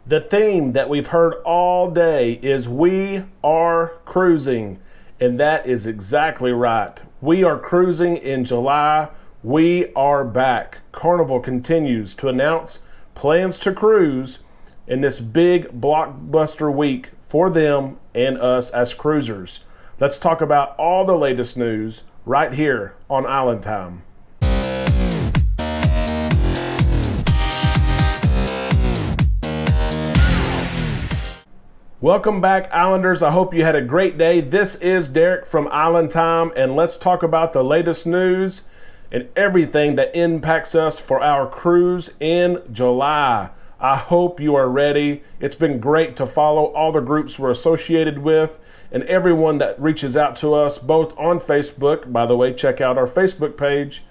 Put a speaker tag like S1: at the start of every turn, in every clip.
S1: The theme that we've heard all day is we are cruising. And that is exactly right. We are cruising in July. We are back. Carnival continues to announce plans to cruise in this big blockbuster week for them and us as cruisers. Let's talk about all the latest news right here on Island Time. Welcome back, Islanders. I hope you had a great day. This is Derek from Island Time, and let's talk about the latest news and everything that impacts us for our cruise in July. I hope you are ready. It's been great to follow all the groups we're associated with and everyone that reaches out to us, both on Facebook. By the way, check out our Facebook page,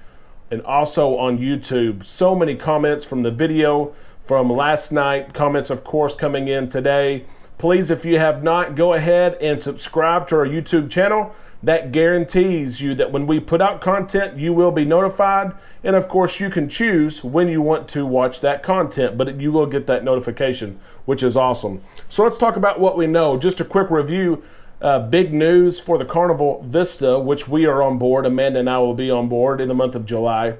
S1: and also on YouTube. So many comments from the video from last night. Comments, of course, coming in today. Please, if you have not, go ahead and subscribe to our YouTube channel. That guarantees you that when we put out content, you will be notified. And of course, you can choose when you want to watch that content, but you will get that notification, which is awesome. So let's talk about what we know. Just a quick review. Big news for the Carnival Vista, which we are on board. Amanda and I will be on board in the month of July.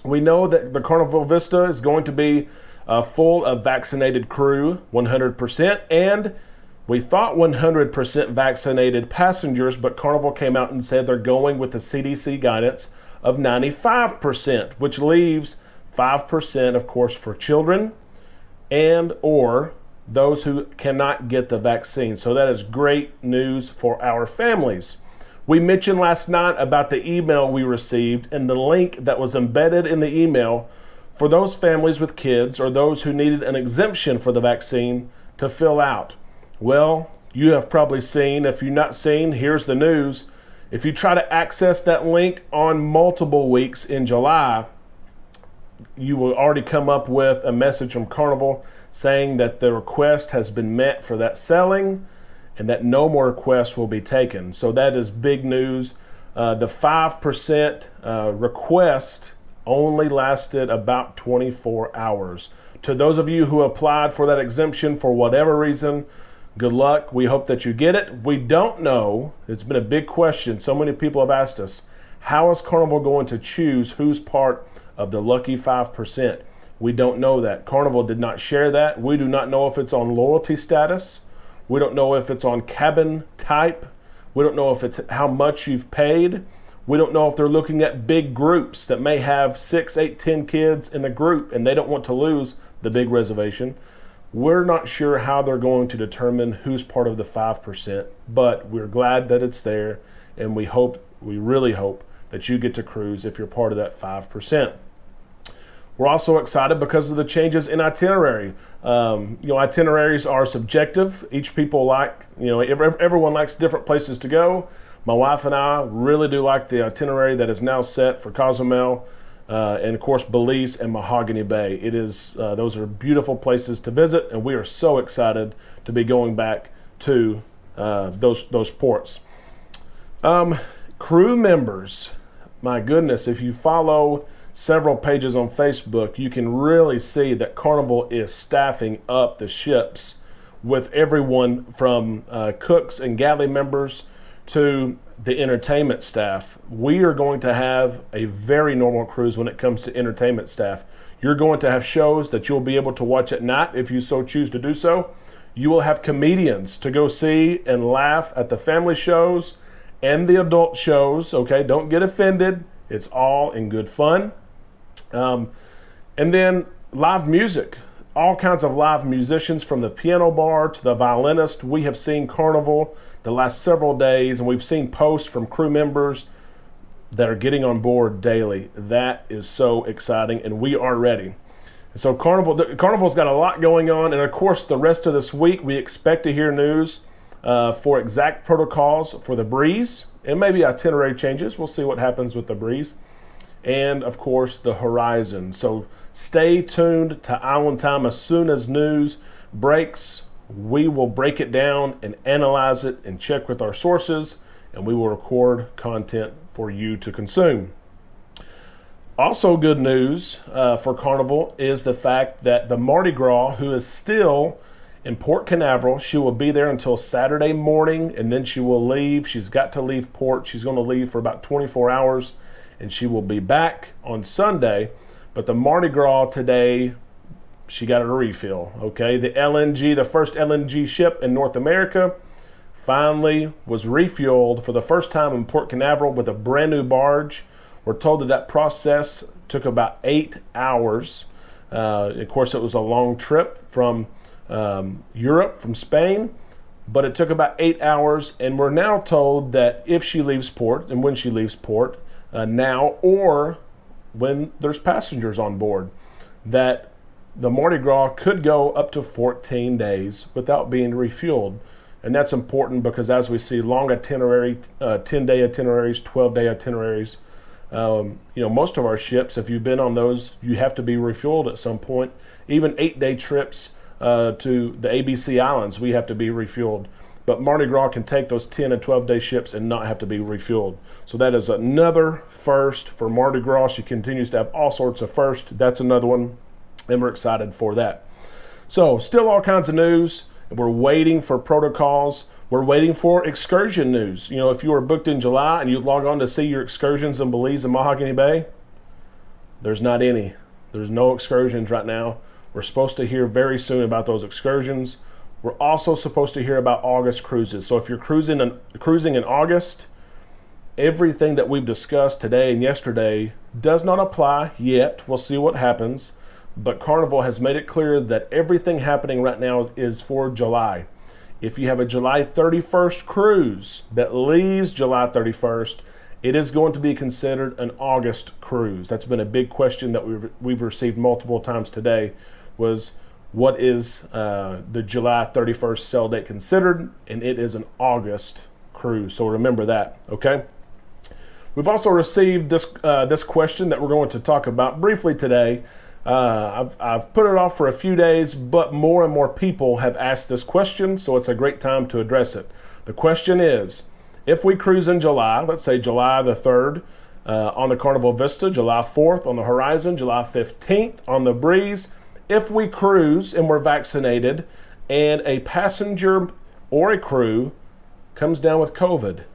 S1: We know that the Carnival Vista is going to be full of vaccinated crew, 100%, and we thought 100% vaccinated passengers, but Carnival came out and said they're going with the CDC guidance of 95%, which leaves 5%, of course, for children and or those who cannot get the vaccine. So that is great news for our families. We mentioned last night about the email we received and the link that was embedded in the email for those families with kids or those who needed an exemption for the vaccine to fill out. Well, you have probably seen. If you've not seen, here's the news. If you try to access that link on multiple weeks in July, you will already come up with a message from Carnival saying that the request has been met for that selling and that no more requests will be taken. So that is big news. The 5% request only lasted about 24 hours. To those of you who applied for that exemption for whatever reason, good luck. We hope that you get it. We don't know. It's been a big question. So many people have asked us, how is Carnival going to choose who's part of the lucky 5%? We don't know that. Carnival did not share that. We do not know if it's on loyalty status. We don't know if it's on cabin type. We don't know if it's how much you've paid. We don't know if they're looking at big groups that may have 6, 8, 10 kids in the group and they don't want to lose the big reservation. We're not sure how they're going to determine who's part of the 5%, but we're glad that it's there, and we really hope that you get to cruise if you're part of that 5%. We're also excited because of the changes in itinerary. Itineraries are subjective. Each people everyone likes different places to go. My wife and I really do like the itinerary that is now set for Cozumel, and of course Belize and Mahogany Bay. Those are beautiful places to visit, and we are so excited to be going back to those ports. Crew members, my goodness, if you follow several pages on Facebook, you can really see that Carnival is staffing up the ships with everyone from cooks and galley members to the entertainment staff. We are going to have a very normal cruise when it comes to entertainment staff. You're going to have shows that you'll be able to watch at night if you so choose to do so. You will have comedians to go see and laugh at the family shows and the adult shows. Okay, don't get offended. It's all in good fun. And then live music. All kinds of live musicians, from the piano bar to the violinist. We have seen Carnival the last several days, and we've seen posts from crew members that are getting on board daily. That is so exciting, and we are ready. And so Carnival's got a lot going on, and of course the rest of this week we expect to hear news for exact protocols for the Breeze and maybe itinerary changes. We'll see what happens with the Breeze. And of course the Horizon. So stay tuned to Island Time. As soon as news breaks, we will break it down and analyze it and check with our sources, and we will record content for you to consume. Also good news for Carnival is the fact that the Mardi Gras, who is still in Port Canaveral. She will be there until Saturday morning, and then she will leave. She's got to leave port. She's going to leave for about 24 hours, and she will be back on Sunday. But the Mardi Gras today, she got a refill, okay? The LNG, the first LNG ship in North America, finally was refueled for the first time in Port Canaveral with a brand new barge. We're told that that process took about 8 hours. Of course, it was a long trip from Europe, from Spain, but it took about 8 hours, and we're now told that if she leaves port and when she leaves port now, or when there's passengers on board, that the Mardi Gras could go up to 14 days without being refueled. And that's important because as we see long itinerary, 10-day itineraries, 12-day itineraries, most of our ships, if you've been on those, you have to be refueled at some point. Even 8-day trips to the ABC Islands, we have to be refueled. But Mardi Gras can take those 10 and 12-day ships and not have to be refueled. So that is another first for Mardi Gras. She continues to have all sorts of firsts. That's another one, and we're excited for that. So still all kinds of news. We're waiting for protocols. We're waiting for excursion news. If you were booked in July and you log on to see your excursions in Belize and Mahogany Bay, there's not any. There's no excursions right now. We're supposed to hear very soon about those excursions. We're also supposed to hear about August cruises. So if you're cruising in August, everything that we've discussed today and yesterday does not apply yet. We'll see what happens. But Carnival has made it clear that everything happening right now is for July. If you have a July 31st cruise that leaves July 31st, it is going to be considered an August cruise. That's been a big question that we've received multiple times today, was what is the July 31st sail date considered? And it is an August cruise. So remember that, okay? We've also received this question that we're going to talk about briefly today. I've put it off for a few days, but more and more people have asked this question, so it's a great time to address it. The question is, if we cruise in July, let's say July the 3rd on the Carnival Vista, July 4th on the Horizon, July 15th on the Breeze, if we cruise and we're vaccinated and a passenger or a crew comes down with COVID,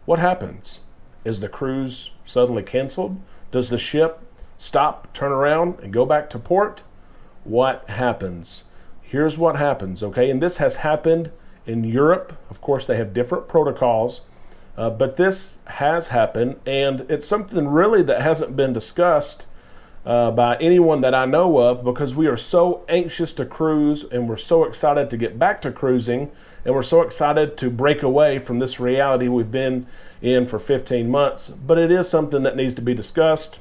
S1: what happens? Is the cruise suddenly canceled? Does the ship stop, turn around, and go back to port? What happens? Here's what happens, okay? And this has happened in Europe. Of course, they have different protocols, but this has happened, and it's something really that hasn't been discussed by anyone that I know of, because we are so anxious to cruise, and we're so excited to get back to cruising, and we're so excited to break away from this reality we've been in for 15 months. But it is something that needs to be discussed.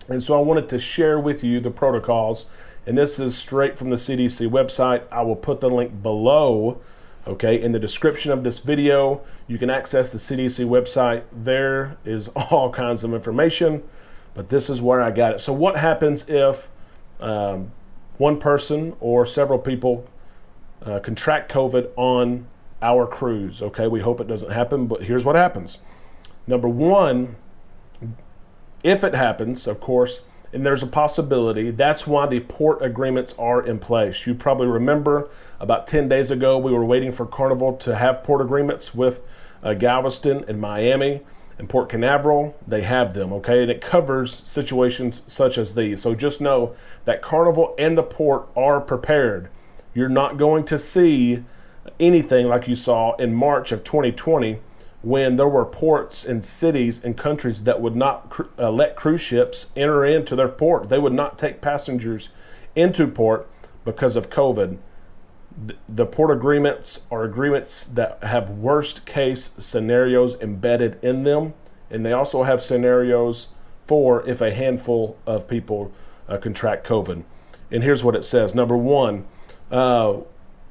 S1: And so I wanted to share with you the protocols, and this is straight from the CDC website. I will put the link below, okay, in the description of this video. You can access the CDC website. There is all kinds of information, but this is where I got it. So what happens if one person or several people contract COVID on our cruise? Okay, we hope it doesn't happen, but here's what happens. Number one, if it happens, of course, and there's a possibility, that's why the port agreements are in place. You probably remember about 10 days ago, we were waiting for Carnival to have port agreements with Galveston and Miami and Port Canaveral. They have them, okay? And it covers situations such as these. So just know that Carnival and the port are prepared. You're not going to see anything like you saw in March of 2020, when there were ports and cities and countries that would not let cruise ships enter into their port. They would not take passengers into port because of COVID. The port agreements are agreements that have worst case scenarios embedded in them, and they also have scenarios for if a handful of people contract COVID. And here's what it says. Number one,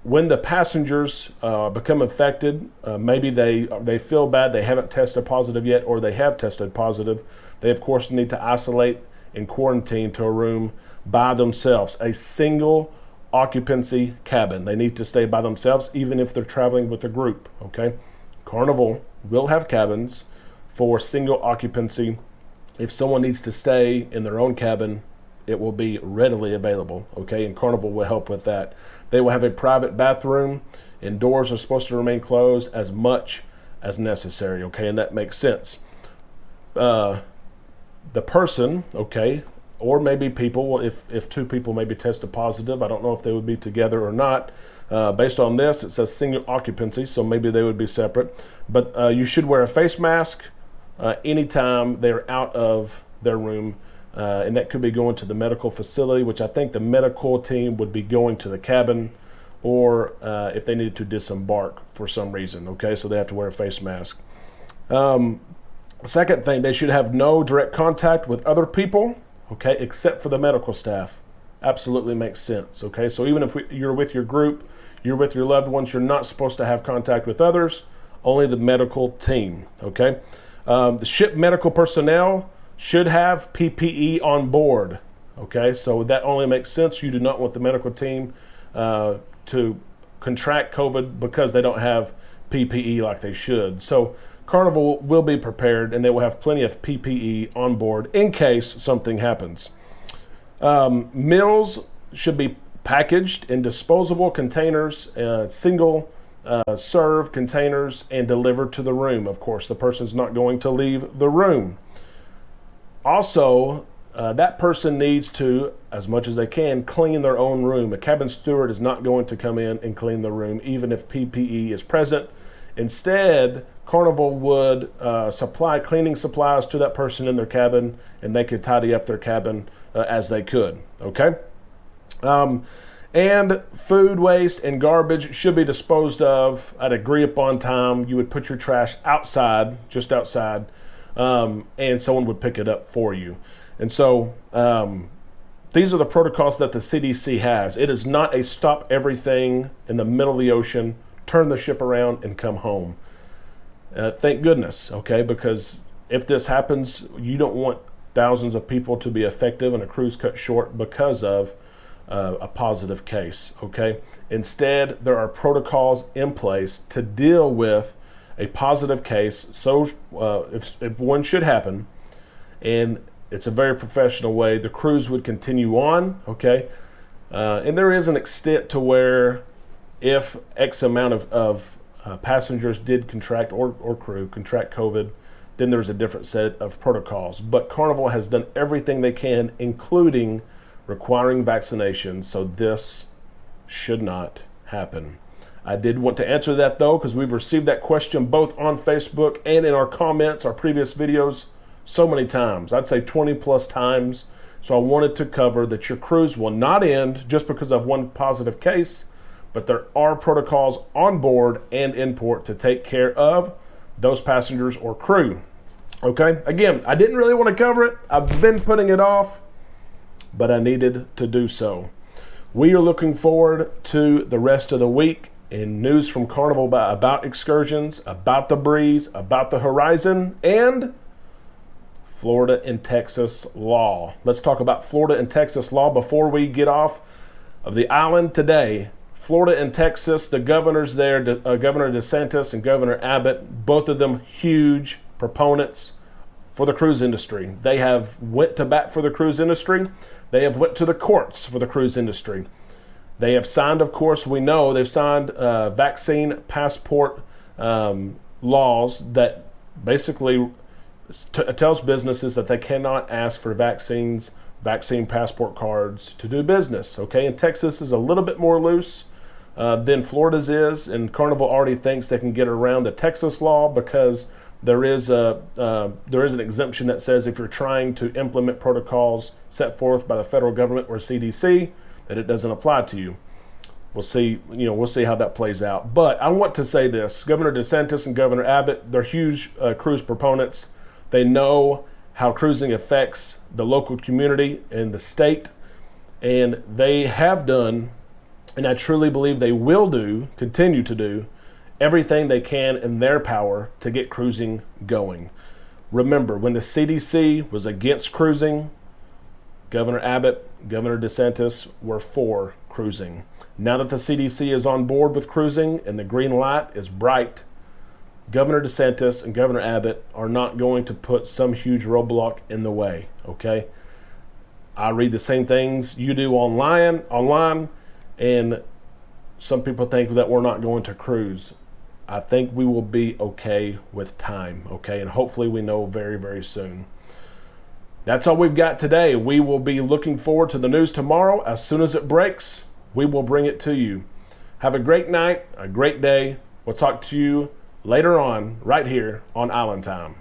S1: when the passengers become infected, maybe they feel bad, they haven't tested positive yet, or they have tested positive, they of course need to isolate and quarantine to a room by themselves, a single occupancy cabin. They need to stay by themselves even if they're traveling with a group, okay? Carnival will have cabins for single occupancy. If someone needs to stay in their own cabin, it will be readily available, okay? And Carnival will help with that. They will have a private bathroom, and doors are supposed to remain closed as much as necessary, okay? And that makes sense. The person, okay, or maybe people, if two people maybe tested positive, I don't know if they would be together or not. Based on this, it says single occupancy, so maybe they would be separate. But you should wear a face mask anytime they're out of their room, and that could be going to the medical facility, which I think the medical team would be going to the cabin, or if they needed to disembark for some reason, okay, so they have to wear a face mask. Second thing, they should have no direct contact with other people, okay, except for the medical staff. Absolutely makes sense, okay? So even if you're with your group, you're with your loved ones, you're not supposed to have contact with others, only the medical team, okay? The ship medical personnel should have PPE on board, okay? So that only makes sense. You do not want the medical team to contract COVID because they don't have PPE like they should. So Carnival will be prepared, and they will have plenty of PPE on board in case something happens. Meals should be packaged in disposable containers, single serve containers, and delivered to the room. Of course, the person's not going to leave the room. Also, that person needs to, as much as they can, clean their own room. A cabin steward is not going to come in and clean the room, even if PPE is present. Instead, Carnival would supply cleaning supplies to that person in their cabin, and they could tidy up their cabin as they could, okay? And food waste and garbage should be disposed of at agreed upon time. You would put your trash outside, just outside, and someone would pick it up for you. And so these are the protocols that the CDC has. It is not a stop everything in the middle of the ocean, turn the ship around, and come home. Thank goodness, okay, because if this happens, you don't want thousands of people to be affected and a cruise cut short because of a positive case, okay? Instead, there are protocols in place to deal with a positive case. So if one should happen, and it's a very professional way, the cruise would continue on, okay? And there is an extent to where if X amount of passengers did contract or crew contract COVID, then there's a different set of protocols. But Carnival has done everything they can, including requiring vaccinations, so this should not happen. I did want to answer that though, because we've received that question both on Facebook and in our comments, our previous videos, so many times. I'd say 20 plus times. So I wanted to cover that your cruise will not end just because of one positive case, but there are protocols on board and in port to take care of those passengers or crew. Okay, again, I didn't really want to cover it. I've been putting it off, but I needed to do so. We are looking forward to the rest of the week in news from Carnival about excursions, about the breeze, about the horizon, and Florida and Texas law. Let's talk about Florida and Texas law before we get off of the island today. Florida and Texas, the governors there, Governor DeSantis and Governor Abbott, both of them huge proponents for the cruise industry. They have went to bat for the cruise industry. They have went to the courts for the cruise industry. They have signed, of course, we know they've signed vaccine passport laws that basically tells businesses that they cannot ask for vaccine passport cards to do business. Okay, and Texas is a little bit more loose than Florida's is, and Carnival already thinks they can get around the Texas law because there is an exemption that says if you're trying to implement protocols set forth by the federal government or CDC, that it doesn't apply to you. We'll see how that plays out. But I want to say this: Governor DeSantis and Governor Abbott, they're huge cruise proponents. They know how cruising affects the local community and the state, and they have done, and I truly believe they will continue to do, everything they can in their power to get cruising going. Remember, when the CDC was against cruising, Governor Abbott, Governor DeSantis were for cruising. Now that the CDC is on board with cruising and the green light is bright, Governor DeSantis and Governor Abbott are not going to put some huge roadblock in the way, okay? I read the same things you do online, and some people think that we're not going to cruise. I think we will be okay with time, okay? And hopefully we know very, very soon. That's all we've got today. We will be looking forward to the news tomorrow. As soon as it breaks, we will bring it to you. Have a great night, a great day. We'll talk to you later on, right here on Island Time.